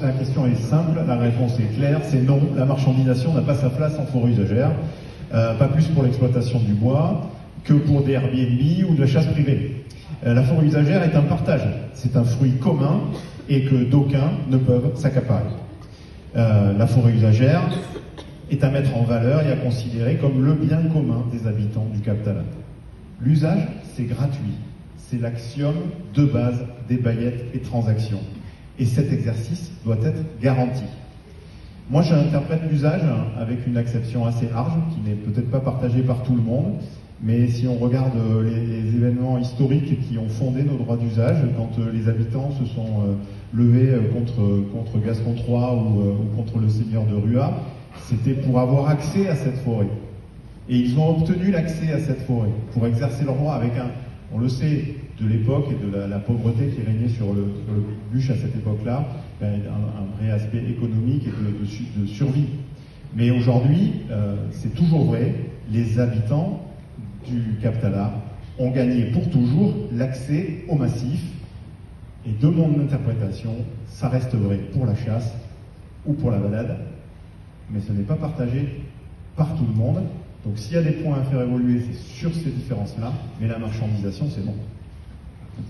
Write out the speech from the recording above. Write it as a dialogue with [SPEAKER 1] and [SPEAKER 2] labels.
[SPEAKER 1] la question est simple, la réponse est claire, c'est non. La marchandisation n'a pas sa place en forêt usagère, pas plus pour l'exploitation du bois que pour des Airbnb ou de la chasse privée. La forêt usagère est un partage, c'est un fruit commun et que d'aucuns ne peuvent s'accaparer. La forêt usagère est à mettre en valeur et à considérer comme le bien commun des habitants du Cap Talat. L'usage, c'est gratuit. C'est l'axiome de base des baillettes et transactions. Et cet exercice doit être garanti. Moi, j'interprète l'usage avec une acception assez large, qui n'est peut-être pas partagée par tout le monde, mais si on regarde les événements historiques qui ont fondé nos droits d'usage, quand les habitants se sont levés contre Gaston III ou contre le seigneur de Rua, c'était pour avoir accès à cette forêt. Et ils ont obtenu l'accès à cette forêt pour exercer leur droit avec on le sait, de l'époque et de la pauvreté qui régnait sur le bûche à cette époque-là, un vrai aspect économique et de survie. Mais aujourd'hui, c'est toujours vrai, les habitants du Cap Talat ont gagné pour toujours l'accès au massif. Et de mon interprétation, ça reste vrai pour la chasse ou pour la balade, mais ce n'est pas partagé par tout le monde. Donc s'il y a des points à faire évoluer, c'est sur ces différences-là, mais la marchandisation, c'est bon.